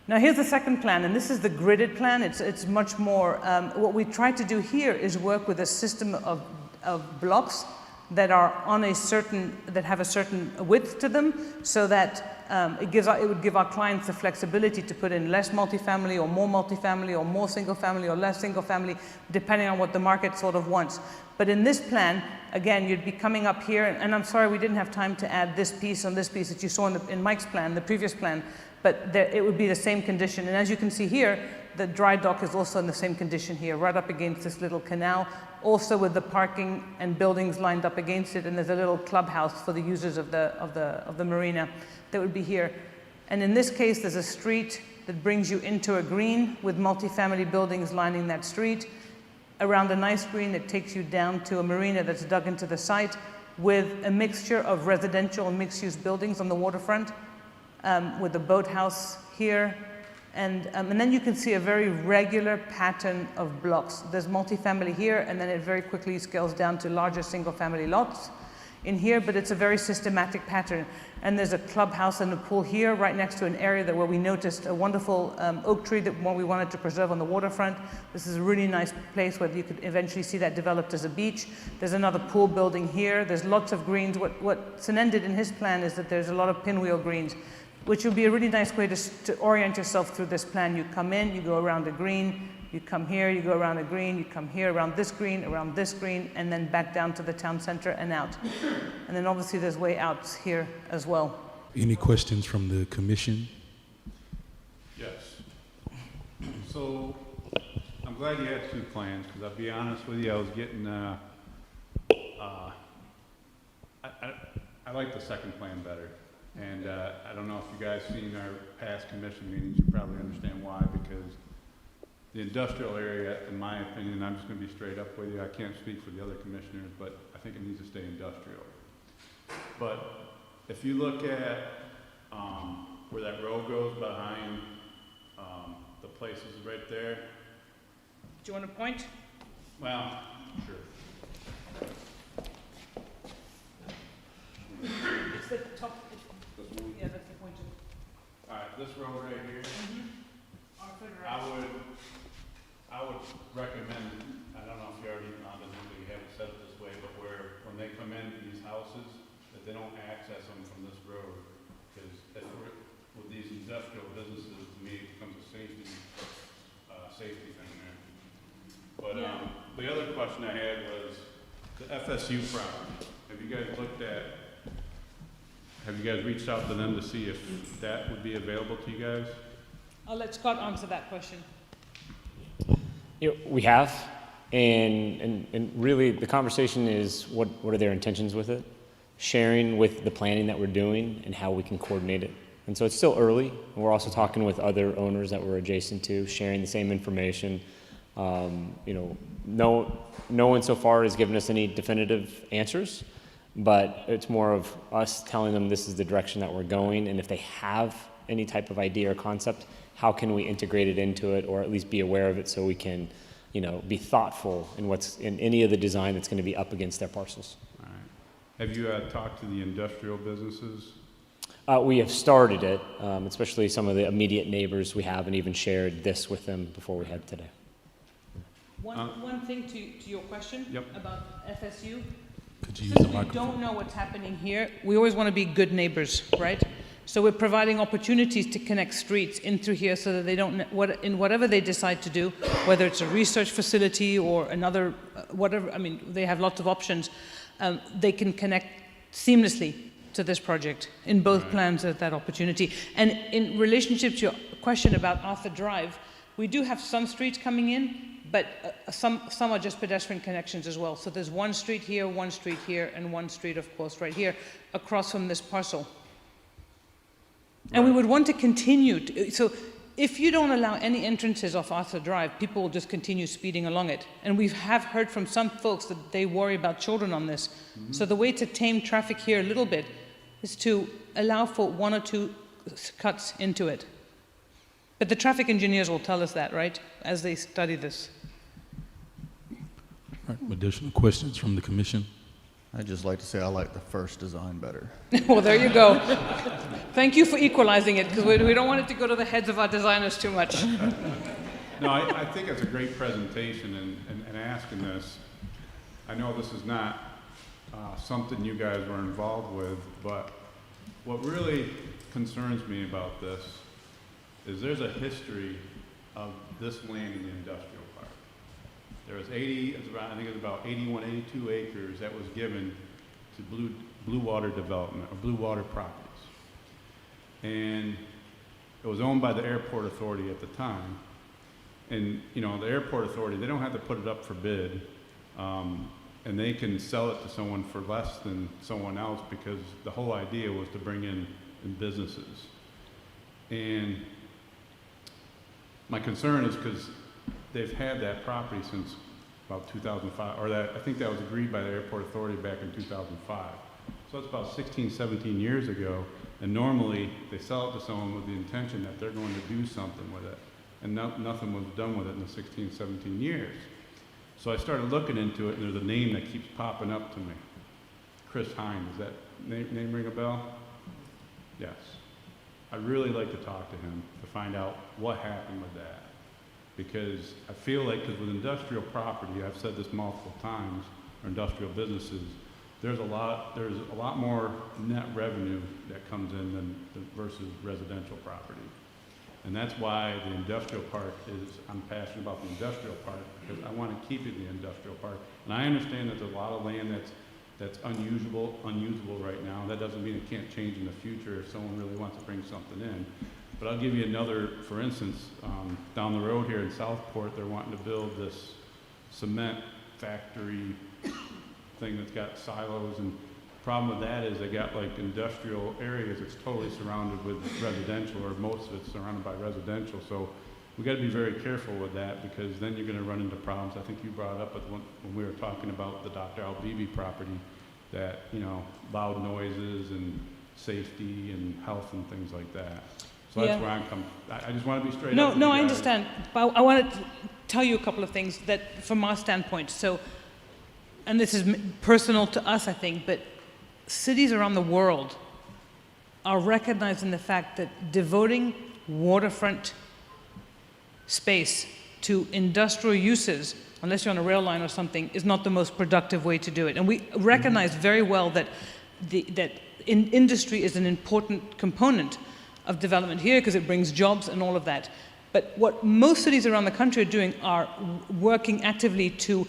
Now here's the second plan, and this is the gridded plan. It's much more, what we try to do here is work with a system of blocks that are on that have a certain width to them, so that it would give our clients the flexibility to put in less multifamily or more single family or less single family, depending on what the market sort of wants. But in this plan, again, you'd be coming up here, and I'm sorry we didn't have time to add this piece on this piece that you saw in Mike's plan, the previous plan, but it would be the same condition. And as you can see here, the dry dock is also in the same condition here, right up against this little canal, also with the parking and buildings lined up against it, and there's a little clubhouse for the users of the marina that would be here. And in this case, there's a street that brings you into a green with multifamily buildings lining that street. Around a nice green that takes you down to a marina that's dug into the site with a mixture of residential and mixed-use buildings on the waterfront, with the boathouse here. And then you can see a very regular pattern of blocks. There's multifamily here, and then it very quickly scales down to larger single-family lots in here, but it's a very systematic pattern. And there's a clubhouse and a pool here, right next to an area where we noticed a wonderful oak tree that we wanted to preserve on the waterfront. This is a really nice place where you could eventually see that developed as a beach. There's another pool building here. There's lots of greens. What Sinan did in his plan is that there's a lot of pinwheel greens, which would be a really nice way to orient yourself through this plan. You come in, you go around a green, you come here, you go around a green, you come here around this green, and then back down to the town center and out. And then obviously there's way outs here as well. Any questions from the commission? Yes. So I'm glad you had two plans, because I'll be honest with you, I was getting, I like the second plan better. And I don't know if you guys seen our past commission meetings, you probably understand why, because the industrial area, in my opinion, I'm just going to be straight up with you, I can't speak for the other commissioners, but I think it needs to stay industrial. But if you look at where that road goes behind the places right there. Do you want to point? Well, sure. It's the top. Yeah, that's the pointer. All right, this road right here. Mm-hmm. I would recommend, I don't know if you already you haven't said it this way, but when they come into these houses, that they don't access them from this road, because with these industrial businesses, to me, it becomes a safety thing there. But the other question I had was the FSU property. Have you guys reached out to them to see if that would be available to you guys? I'll let Scott answer that question. We have, and really the conversation is what are their intentions with it, sharing with the planning that we're doing and how we can coordinate it. And so it's still early. We're also talking with other owners that we're adjacent to, sharing the same information. No one so far has given us any definitive answers, but it's more of us telling them this is the direction that we're going, and if they have any type of idea or concept, how can we integrate it into it, or at least be aware of it so we can, be thoughtful in what's in any of the design that's going to be up against their parcels. All right. Have you talked to the industrial businesses? We have started it, especially some of the immediate neighbors we have, and even shared this with them before we had today. One thing to your question about FSU. Could you use Since the we microphone? don't know what's happening here, we always want to be good neighbors, right? So we're providing opportunities to connect streets in through here so that they don't, in whatever they decide to do, whether it's a research facility or another, whatever, I mean, they have lots of options, they can connect seamlessly to this project. In both plans there's that opportunity. And in relationship to your question about Arthur Drive, we do have some streets coming in, but some are just pedestrian connections as well. So there's one street here, and one street, of course, right here, across from this parcel. And we would want to continue. So if you don't allow any entrances off Arthur Drive, people will just continue speeding along it. And we have heard from some folks that they worry about children on this. Mm-hmm. So the way to tame traffic here a little bit is to allow for one or two cuts into it. But the traffic engineers will tell us that, right, as they study this. All right, additional questions from the commission? I'd just like to say I like the first design better. Well, there you go. Thank you for equalizing it, because we don't want it to go to the heads of our designers too much. No, I think it's a great presentation, and asking this. I know this is not something you guys were involved with, but what really concerns me about this is there's a history of this land in the industrial park. There was I think it was about 81, 82 acres that was given to Blue Water Development, or Blue Water Properties. And it was owned by the Airport Authority at the time. And, you know, the Airport Authority, they don't have to put it up for bid, and they can sell it to someone for less than someone else, because the whole idea was to bring in businesses. And my concern is because they've had that property since about 2005, or I think that was agreed by the Airport Authority back in 2005. So it's about 16, 17 years ago, and normally they sell it to someone with the intention that they're going to do something with it. And nothing was done with it in the 16, 17 years. So I started looking into it, and there's a name that keeps popping up to me. Chris Hines, does that name ring a bell? Yes. I'd really like to talk to him to find out what happened with that. Because I feel like, because with industrial property, I've said this multiple times, or industrial businesses, there's a lot more net revenue that comes in than versus residential property. And that's why the industrial park I'm passionate about the industrial park, because I want to keep it in the industrial park. And I understand that there's a lot of land that's unusable right now. That doesn't mean it can't change in the future if someone really wants to bring something in. But I'll give you another, for instance, down the road here in Southport, they're wanting to build this cement factory thing that's got silos, and the problem with that is they got like industrial areas that's totally surrounded with residential, or most of it's surrounded by residential. So we got to be very careful with that, because then you're going to run into problems. I think you brought it up when we were talking about the Dr. Albibi property, that, you know, loud noises and safety and health and things like that. So that's where I'm coming. I just want to be straight up. No, I understand. But I want to tell you a couple of things that, from our standpoint. So, and this is personal to us, I think, but cities around the world are recognizing the fact that devoting waterfront space to industrial uses, unless you're on a rail line or something, is not the most productive way to do it. And we recognize very well that industry is an important component of development here, because it brings jobs and all of that. But what most cities around the country are doing are working actively to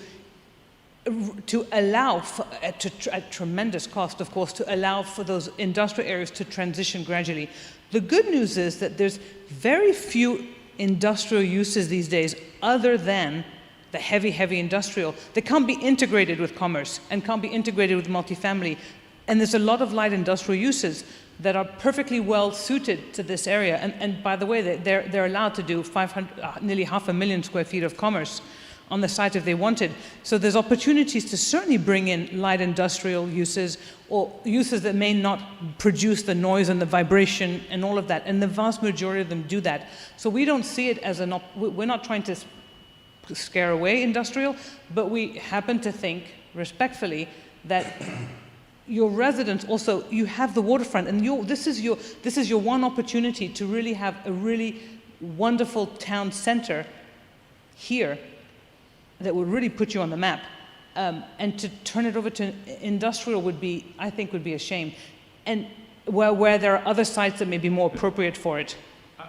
allow, at tremendous cost, of course, to allow for those industrial areas to transition gradually. The good news is that there's very few industrial uses these days other than the heavy industrial that can't be integrated with commerce and can't be integrated with multifamily. And there's a lot of light industrial uses that are perfectly well suited to this area. And by the way, they're allowed to do nearly 500,000 square feet of commerce on the site if they wanted. So there's opportunities to certainly bring in light industrial uses, or uses that may not produce the noise and the vibration and all of that. And the vast majority of them do that. So we don't see it as we're not trying to scare away industrial, but we happen to think, respectfully, that your residents also, you have the waterfront, and this is your one opportunity to really have a really wonderful town center here that would really put you on the map. And to turn it over to industrial I think would be a shame. And where there are other sites that may be more appropriate for it.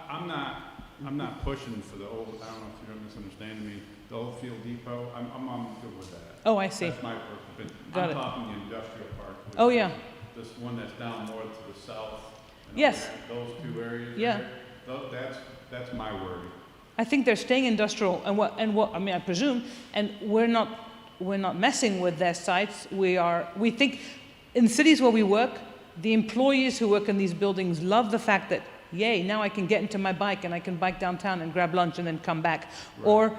I'm not pushing for the old, I don't know if you're misunderstanding me, the old field depot. I'm good with that. Oh, I see. That's my personal opinion. Got I'm it. talking the industrial park. Oh, yeah. This one that's down north to the south. Yes. Those two areas. Yeah. There, that's my worry. I think they're staying industrial, and what I mean, I presume, and we're not messing with their sites. We think in cities where we work, the employees who work in these buildings love the fact that, yay, now I can get into my bike and I can bike downtown and grab lunch and then come back, right.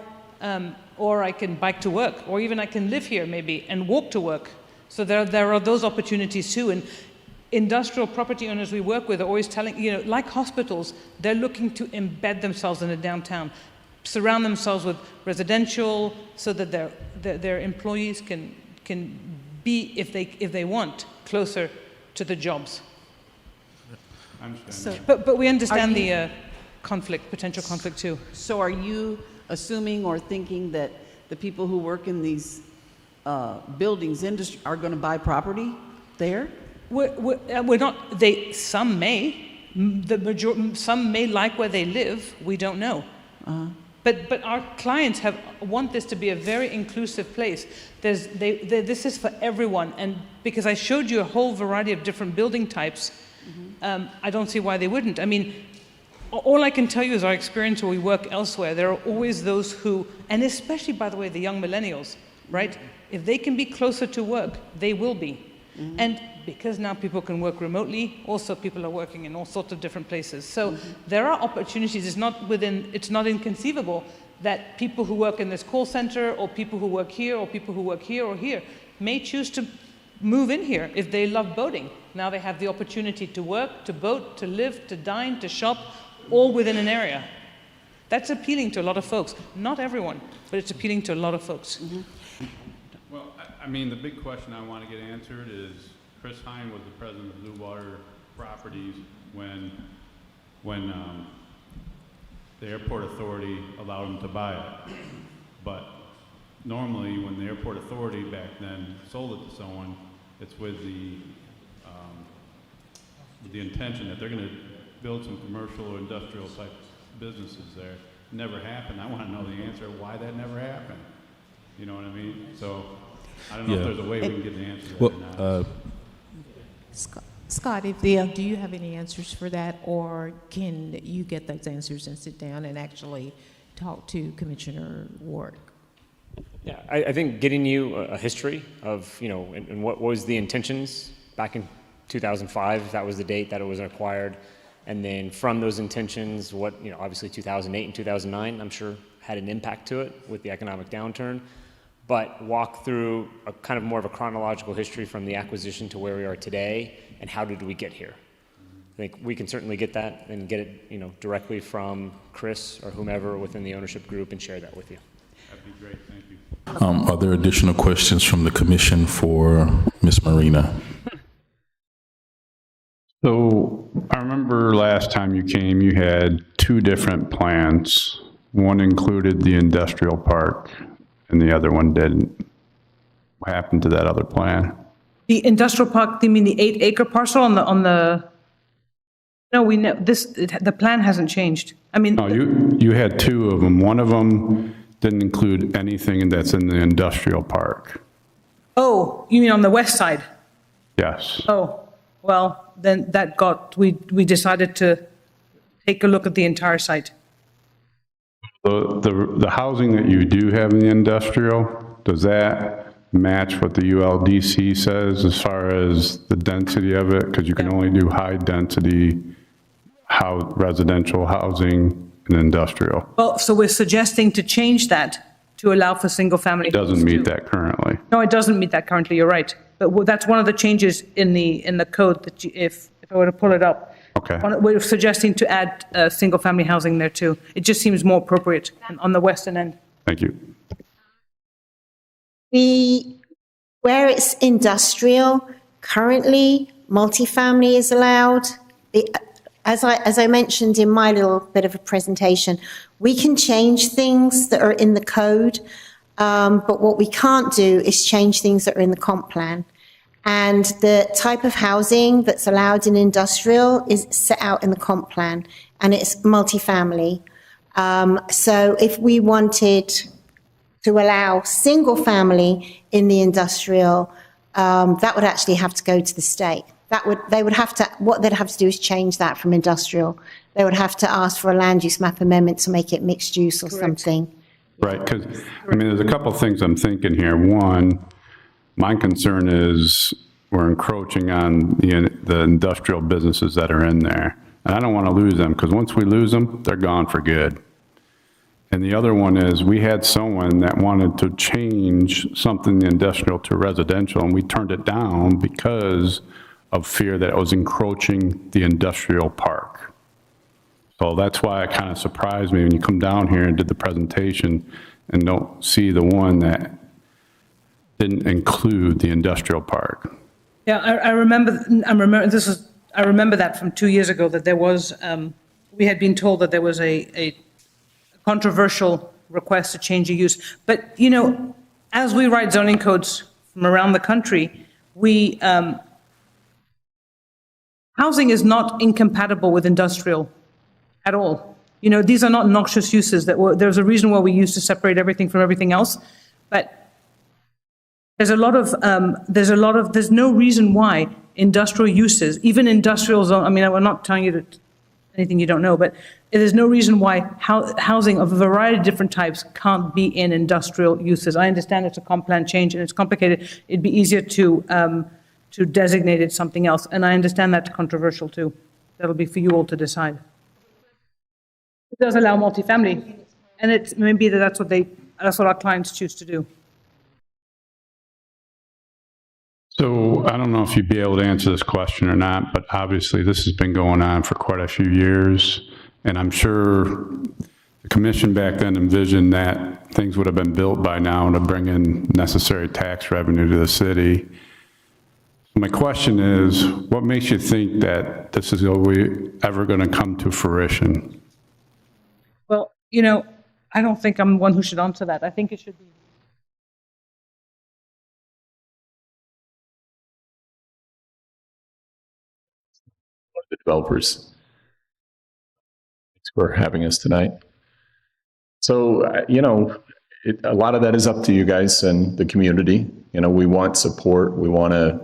Or I can bike to work, or even I can live here maybe and walk to work. So there are those opportunities too. And industrial property owners we work with are always telling, like hospitals, they're looking to embed themselves in the downtown, surround themselves with residential, so that their employees can be, if they want, closer to the jobs. I understand. So, But we understand Are you- the potential conflict too. so are you assuming or thinking that the people who work in these buildings industry are going to buy property there? We're not. Some may. Some may like where they live. We don't know. But our clients want this to be a very inclusive place. This is for everyone, and because I showed you a whole variety of different building types, I don't see why they wouldn't. I mean, all I can tell you is our experience where we work elsewhere. There are always those who, and especially, by the way, the young millennials, right? If they can be closer to work, they will be. And because now people can work remotely, also people are working in all sorts of different places. So there are opportunities. It's not inconceivable that people who work in this call center, or people who work here, or people who work here or here, may choose to move in here if they love boating. Now they have the opportunity to work, to boat, to live, to dine, to shop, all within an area. That's appealing to a lot of folks. Not everyone, but it's appealing to a lot of folks. Well, I mean, the big question I want to get answered is, Chris Hine was the president of Blue Water Properties when the airport authority allowed him to buy it. But normally, when the airport authority back then sold it to someone, it's with the intention that they're going to build some commercial or industrial type businesses there. Never happened. I want to know the answer why that never happened. You know what I mean? So I don't know if there's a way we can get the answer to that or not. Scott, do you have any answers for that, or can you get those answers and sit down and actually talk to Commissioner Ward? Yeah, I think getting you a history of, and what was the intentions back in 2005, that was the date that it was acquired, and then from those intentions, what, obviously 2008 and 2009, I'm sure had an impact to it with the economic downturn, but walk through a kind of more of a chronological history from the acquisition to where we are today, and how did we get here? I think we can certainly get that and get it, directly from Chris or whomever within the ownership group and share that with you. That'd be great. Thank you. Are there additional questions from the commission for Ms. Marina? So I remember last time you came, you had two different plans. One included the industrial park and the other one didn't. What happened to that other plan? The industrial park, you mean the 8-acre parcel on the? No, we know the plan hasn't changed. I mean. No, you had two of them. One of them didn't include anything that's in the industrial park. Oh, you mean on the west side? Yes. Oh, well, then we decided to take a look at the entire site. The housing that you do have in the industrial, does that match what the ULDC says as far as the density of it? Because you can only do high density residential housing in industrial. Well, so we're suggesting to change that to allow for single family. It doesn't meet that currently. No, it doesn't meet that currently, you're right. But that's one of the changes in the code that if I were to pull it up. Okay. We're suggesting to add single family housing there too. It just seems more appropriate on the western end. Thank you. Where it's industrial, currently multifamily is allowed. As I mentioned in my little bit of a presentation, we can change things that are in the code, but what we can't do is change things that are in the comp plan. And the type of housing that's allowed in industrial is set out in the comp plan, and it's multifamily. So if we wanted to allow single family in the industrial, that would actually have to go to the state. What they'd have to do is change that from industrial. They would have to ask for a land use map amendment to make it mixed use or something. Right, because, there's a couple things I'm thinking here. One, my concern is we're encroaching on the industrial businesses that are in there. And I don't want to lose them, because once we lose them, they're gone for good. And the other one is, we had someone that wanted to change something in the industrial to residential, and we turned it down because of fear that it was encroaching the industrial park. So that's why it kind of surprised me when you come down here and did the presentation and don't see the one that didn't include the industrial park. Yeah, I remember that from 2 years ago, that there was, we had been told that there was a controversial request to change a use. But, you know, as we write zoning codes from around the country, housing is not incompatible with industrial at all. You know, these are not noxious uses. There's a reason why we used to separate everything from everything else. But there's no reason why industrial uses, even industrial zone, I mean, I'm not telling you anything you don't know, but there's no reason why housing of a variety of different types can't be in industrial uses. I understand it's a comp plan change and it's complicated. It'd be easier to designate it something else. And I understand that's controversial too. That'll be for you all to decide. It does allow multifamily, and it may be that's what our clients choose to do. So I don't know if you'd be able to answer this question or not, but obviously this has been going on for quite a few years. And I'm sure the commission back then envisioned that things would have been built by now to bring in necessary tax revenue to the city. My question is, what makes you think that this is ever going to come to fruition? Well, you know, I don't think I'm the one who should answer that. I think it should be. The developers. Thanks for having us tonight. So, you know, a lot of that is up to you guys and the community. You know, we want support. We want to,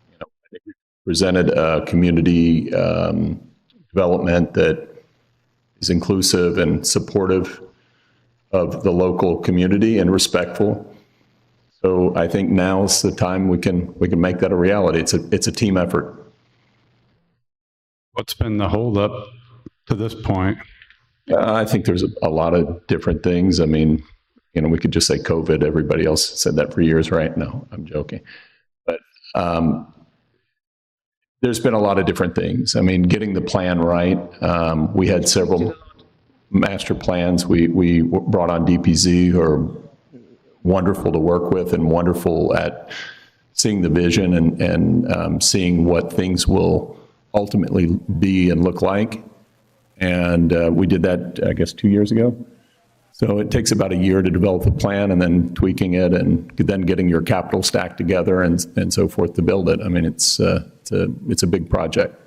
you know, I think we presented a community development that is inclusive and supportive of the local community and respectful. So I think now's the time we can make that a reality. It's a team effort. What's been the holdup to this point? I think there's a lot of different things. I mean, you know, we could just say COVID. Everybody else said that for years, right? No, I'm joking. But there's been a lot of different things. I mean, getting the plan right. We had several master plans. We brought on DPZ, who are wonderful to work with and wonderful at seeing the vision and seeing what things will ultimately be and look like. And we did that, I guess, 2 years ago. So it takes about a year to develop a plan and then tweaking it and then getting your capital stack together and so forth to build it. I mean, it's a big project.